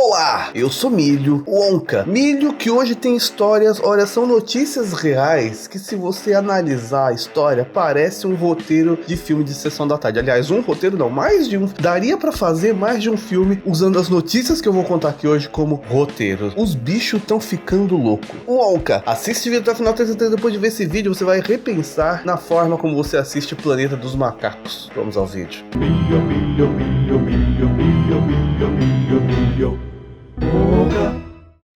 Olá, eu sou Milho, o Onca. Milho que hoje tem histórias, olha, são notícias reais que se você analisar a história, parece um roteiro de filme de sessão da tarde. Aliás, um roteiro não, mais de um. Daria pra fazer mais de um filme usando as notícias que eu vou contar aqui hoje como roteiro. Os bichos estão ficando loucos. O Onca, assiste o vídeo até o final, depois de ver esse vídeo você vai repensar na forma como você assiste o Planeta dos Macacos. Vamos ao vídeo. Milho, milho, milho, milho, milho, milho, milho, milho.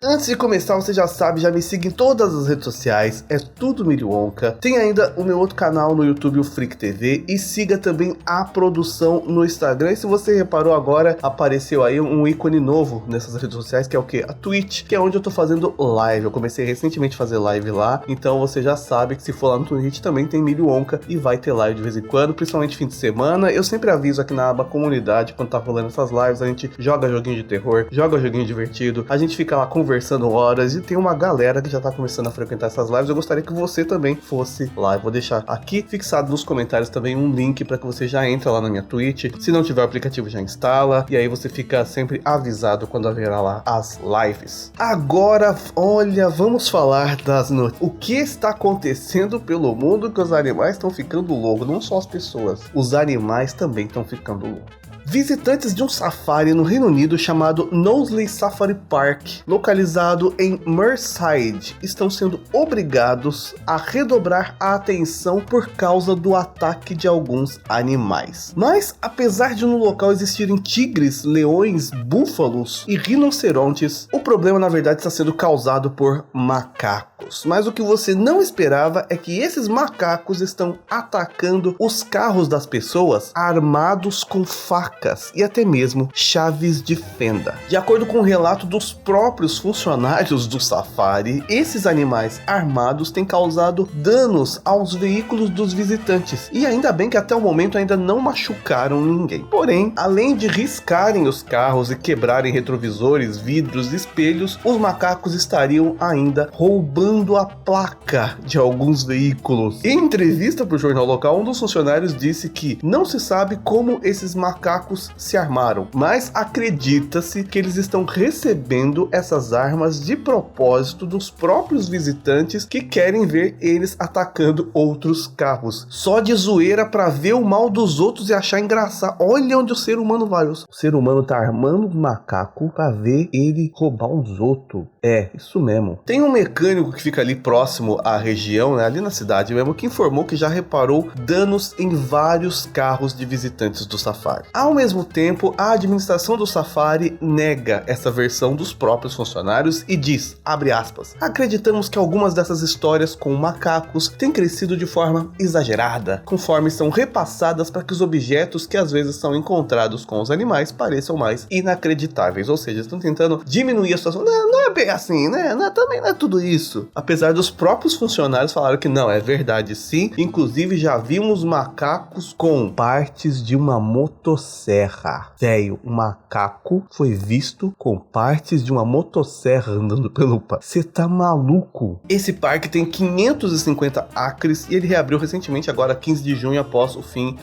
Antes de começar, você já sabe, já me siga em todas as redes sociais, é tudo Milho Onca. Tem ainda o meu outro canal no YouTube, o Freak TV, e siga também a produção no Instagram. E se você reparou agora, apareceu aí um ícone novo nessas redes sociais, que é o quê? A Twitch, que é onde eu tô fazendo live. Eu comecei recentemente a fazer live lá, então você já sabe que se for lá no Twitch também tem Milho Onca e vai ter live de vez em quando, principalmente fim de semana. Eu sempre aviso aqui na aba comunidade, quando tá rolando essas lives, a gente joga joguinho de terror, joga joguinho divertido, a gente fica lá conversando horas e tem uma galera que já tá começando a frequentar essas lives. Eu gostaria que você também fosse lá. Eu vou deixar aqui fixado nos comentários também um link para que você já entre lá na minha Twitch. Se não tiver o aplicativo, já instala e aí você fica sempre avisado quando haverá lá as lives. Agora, olha, vamos falar das notícias. O que está acontecendo pelo mundo que os animais estão ficando loucos? Não só as pessoas, os animais também estão ficando loucos. Visitantes de um safari no Reino Unido chamado Knowsley Safari Park, localizado em Merseyside, estão sendo obrigados a redobrar a atenção por causa do ataque de alguns animais. Mas, apesar de no local existirem tigres, leões, búfalos e rinocerontes, o problema na verdade está sendo causado por macacos. Mas o que você não esperava é que esses macacos estão atacando os carros das pessoas armados com facas e até mesmo chaves de fenda. De acordo com o relato dos próprios funcionários do safari, esses animais armados têm causado danos aos veículos dos visitantes, e ainda bem que até o momento ainda não machucaram ninguém. Porém, além de riscarem os carros e quebrarem retrovisores, vidros e espelhos, os macacos estariam ainda roubando a placa de alguns veículos. Em entrevista para o jornal local, um dos funcionários disse que não se sabe como esses macacos se armaram, mas acredita-se que eles estão recebendo essas armas de propósito dos próprios visitantes que querem ver eles atacando outros carros, só de zoeira para ver o mal dos outros e achar engraçado. Olha onde o ser humano vai. O ser humano tá armando um macaco para ver ele roubar uns outros. É, isso mesmo. Tem um mecânico que fica ali próximo à região, né, ali na cidade mesmo, que informou que já reparou danos em vários carros de visitantes do safari. Ao mesmo tempo, a administração do safari nega essa versão dos próprios funcionários e diz, abre aspas, acreditamos que algumas dessas histórias com macacos têm crescido de forma exagerada, conforme são repassadas para que os objetos que às vezes são encontrados com os animais pareçam mais inacreditáveis, ou seja, estão tentando diminuir a situação. Não é bem assim, né? Também não é tudo isso. Apesar dos próprios funcionários falaram que não, é verdade sim, inclusive já vimos macacos com partes de uma motosserra. Velho, um macaco foi visto com partes de uma motosserra andando pelo parque. Você tá maluco? Esse parque tem 550 acres e ele reabriu recentemente, agora 15 de junho, após o fim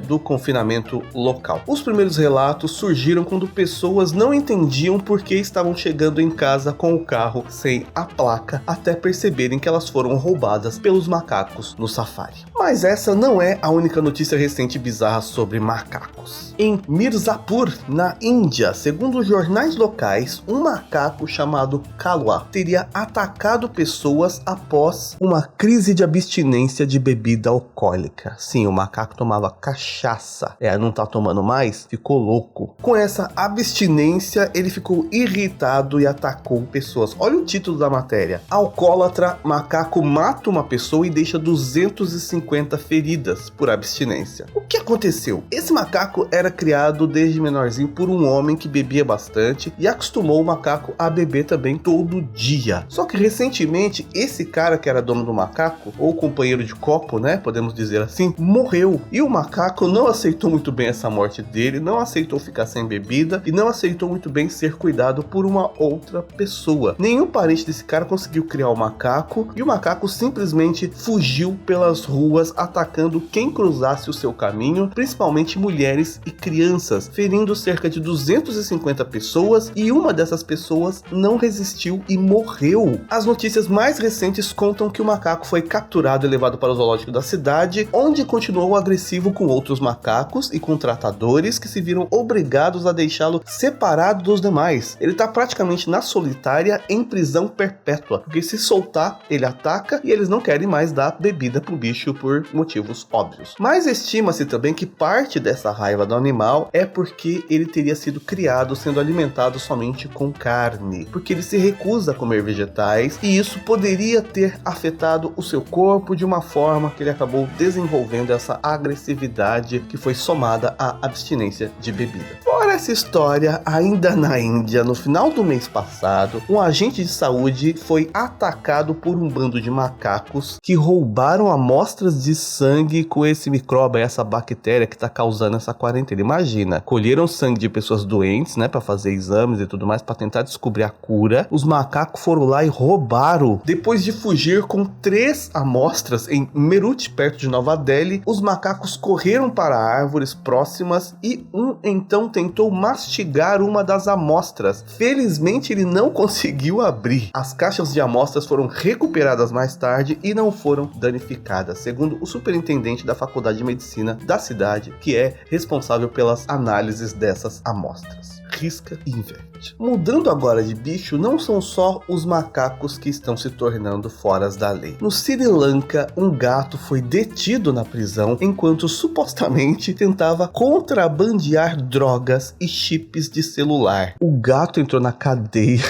do confinamento local. Os primeiros relatos surgiram quando pessoas não entendiam por que estavam chegando em casa com o carro sem a placa, até perceberem que elas foram roubadas pelos macacos no safari. Mas essa não é a única notícia recente e bizarra sobre macacos. Em Mirzapur, na Índia, segundo jornais locais, um macaco chamado Kalwa teria atacado pessoas após uma crise de abstinência de bebida alcoólica. Sim, o macaco tomava cachaça. Não tá tomando mais? Ficou louco. Com essa abstinência, ele ficou irritado e atacou pessoas. Olha o título da matéria. Alcoólatra, macaco mata uma pessoa e deixa 250 feridas por abstinência. O que aconteceu? Esse macaco era criado desde menorzinho por um homem que bebia bastante e acostumou o macaco a beber também todo dia. Só que recentemente, esse cara que era dono do macaco, ou companheiro de copo, né, podemos dizer assim, morreu. E o macaco não aceitou muito bem essa morte dele, não aceitou ficar sem bebida e não aceitou muito bem ser cuidado por uma outra pessoa. pessoa. Nenhum parente desse cara conseguiu criar o macaco, e o macaco simplesmente fugiu pelas ruas, atacando quem cruzasse o seu caminho, principalmente mulheres e crianças, ferindo cerca de 250 pessoas, e uma dessas pessoas não resistiu e morreu. As notícias mais recentes contam que o macaco foi capturado e levado para o zoológico da cidade, onde continuou agressivo com outros macacos e com tratadores que se viram obrigados a deixá-lo separado dos demais. Ele tá praticamente na solitária, em prisão perpétua, porque se soltar, ele ataca, e eles não querem mais dar bebida pro bicho por motivos óbvios. Mas estima-se também que parte dessa raiva do animal é porque ele teria sido criado sendo alimentado somente com carne, porque ele se recusa a comer vegetais, e isso poderia ter afetado o seu corpo de uma forma que ele acabou desenvolvendo essa agressividade que foi somada à abstinência de bebida. Fora essa história, ainda na Índia, no final do mês passado, um agente de saúde foi atacado por um bando de macacos que roubaram amostras de sangue com esse micróbio, essa bactéria que tá causando essa quarentena. Imagina, colheram sangue de pessoas doentes, né, para fazer exames e tudo mais, para tentar descobrir a cura. Os macacos foram lá e roubaram. Depois de fugir com 3 amostras em Meerut, perto de Nova Delhi, os macacos correram para árvores próximas e um então tentou mastigar uma das amostras. Felizmente ele não conseguiu abrir. As caixas de amostras foram recuperadas mais tarde e não foram danificadas, segundo o superintendente da Faculdade de Medicina da cidade, que é responsável pelas análises dessas amostras. Risca e inverte. Mudando agora de bicho, não são só os macacos que estão se tornando fora da lei. No Sri Lanka, um gato foi detido na prisão enquanto supostamente tentava contrabandear drogas e chips de celular. O gato entrou na cadeia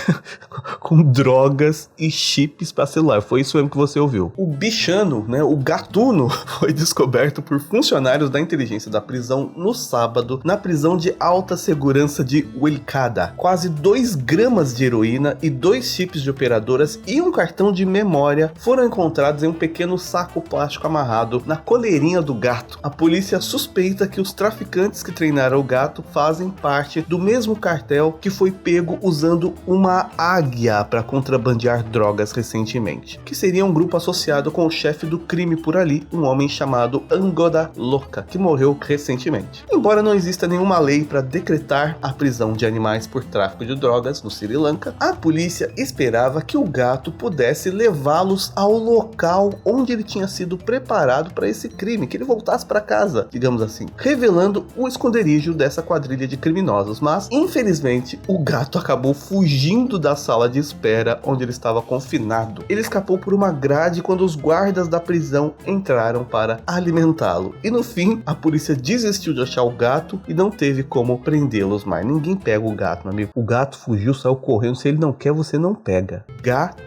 com drogas e chips para celular. Foi isso mesmo que você ouviu. O bichano, né, o gatuno, foi descoberto por funcionários da inteligência da prisão no sábado, na prisão de alta segurança de Wilkada. Quase 2 gramas de heroína e 2 chips de operadoras e um cartão de memória foram encontrados em um pequeno saco plástico amarrado na coleirinha do gato. A polícia suspeita que os traficantes que treinaram o gato fazem parte do mesmo cartel que foi pego usando uma águia para contrabandear drogas recentemente, que seria um grupo associado com o chefe do crime por ali, um homem chamado Angoda Loka, que morreu recentemente. Embora não exista nenhuma lei para decretar a prisão de animais por tráfico de drogas no Sri Lanka, a polícia esperava que o gato pudesse levá-los ao local onde ele tinha sido preparado para esse crime, que ele voltasse para casa, digamos assim, revelando o esconderijo dessa quadrilha de criminosos. Mas, infelizmente, o gato acabou fugindo da sala de espera onde ele estava confinado. Ele escapou por uma grade quando os guardas da prisão entraram para alimentá-lo. E no fim, a polícia desistiu de achar o gato e não teve como prendê-los mais. Ninguém pega o gato, meu amigo. O gato fugiu, saiu correndo. Se ele não quer, você não pega. Gatuno.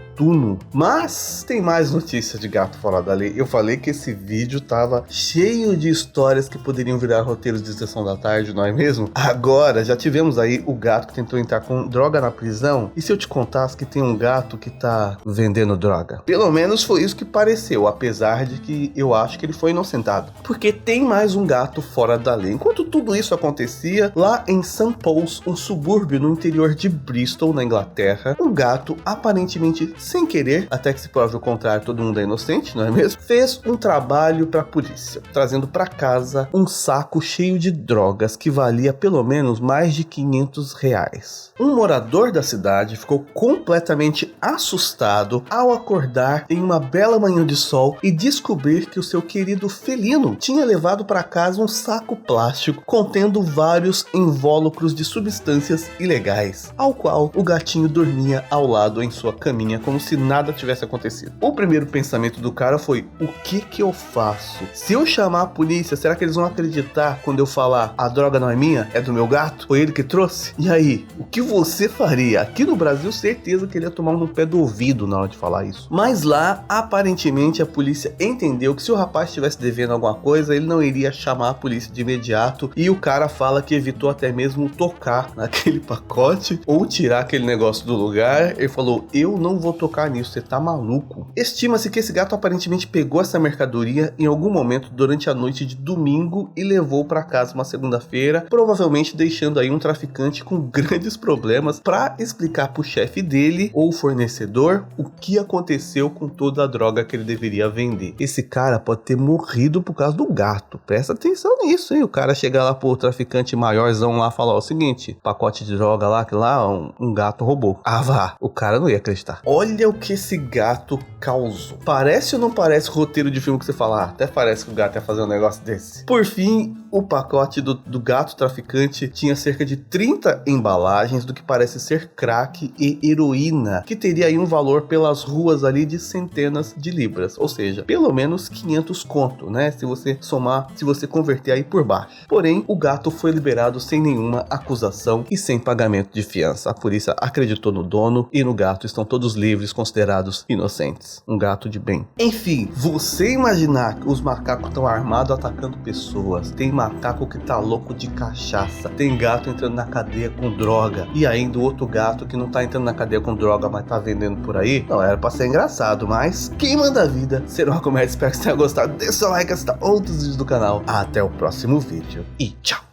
Mas tem mais notícias de gato fora da lei. Eu falei que esse vídeo tava cheio de histórias que poderiam virar roteiros de Sessão da Tarde, não é mesmo? Agora, já tivemos aí o gato que tentou entrar com droga na prisão. E se eu te contasse que tem um gato que tá vendendo droga? Pelo menos foi isso que pareceu, apesar de que eu acho que ele foi inocentado. Porque tem mais um gato fora da lei. Enquanto tudo isso acontecia, lá em St. Paul's, um subúrbio no interior de Bristol, na Inglaterra, um gato, aparentemente sem querer, até que se prove o contrário, todo mundo é inocente, não é mesmo? Fez um trabalho para a polícia, trazendo para casa um saco cheio de drogas que valia pelo menos mais de R$500. Um morador da cidade ficou completamente assustado ao acordar em uma bela manhã de sol e descobrir que o seu querido felino tinha levado para casa um saco plástico contendo vários invólucros de substâncias ilegais, ao qual o gatinho dormia ao lado em sua caminha como se nada tivesse acontecido. O primeiro pensamento do cara foi: o que eu faço? Se eu chamar a polícia, será que eles vão acreditar quando eu falar a droga não é minha, é do meu gato? Foi ele que trouxe? E aí, o que você faria? Aqui no Brasil, certeza que ele ia tomar no pé do ouvido na hora de falar isso. Mas lá, aparentemente, a polícia entendeu que se o rapaz estivesse devendo alguma coisa, ele não iria chamar a polícia de imediato, e o cara fala que evitou até mesmo tocar naquele pacote ou tirar aquele negócio do lugar. Ele falou: eu não vou tocar tocar nisso, você tá maluco? Estima-se que esse gato aparentemente pegou essa mercadoria em algum momento durante a noite de domingo e levou para casa uma segunda-feira, provavelmente deixando aí um traficante com grandes problemas para explicar pro chefe dele ou fornecedor o que aconteceu com toda a droga que ele deveria vender. Esse cara pode ter morrido por causa do gato. Presta atenção nisso, hein? O cara chega lá pro traficante maiorzão lá e fala o seguinte: pacote de droga lá, que lá um gato roubou. Ah, vá. O cara não ia acreditar. Olha o que esse gato causou. Parece ou não parece roteiro de filme que você fala? Até parece que o gato ia fazer um negócio desse. Por fim, o pacote do gato traficante tinha cerca de 30 embalagens do que parece ser crack e heroína, que teria aí um valor pelas ruas ali de centenas de libras, ou seja, pelo menos 500 conto, né? Se você somar, se você converter aí por baixo. Porém, o gato foi liberado sem nenhuma acusação e sem pagamento de fiança. A polícia acreditou no dono e no gato, estão todos livres, considerados inocentes. Um gato de bem. Enfim, você imaginar que os macacos estão armados atacando pessoas, tem macaco que tá louco de cachaça, tem gato entrando na cadeia com droga, e ainda o outro gato que não tá entrando na cadeia com droga, mas tá vendendo por aí. Não, era pra ser engraçado, mas quem manda a vida ser uma comédia. Espero que você tenha gostado. Deixa o like e assista outros vídeos do canal. Até o próximo vídeo e tchau!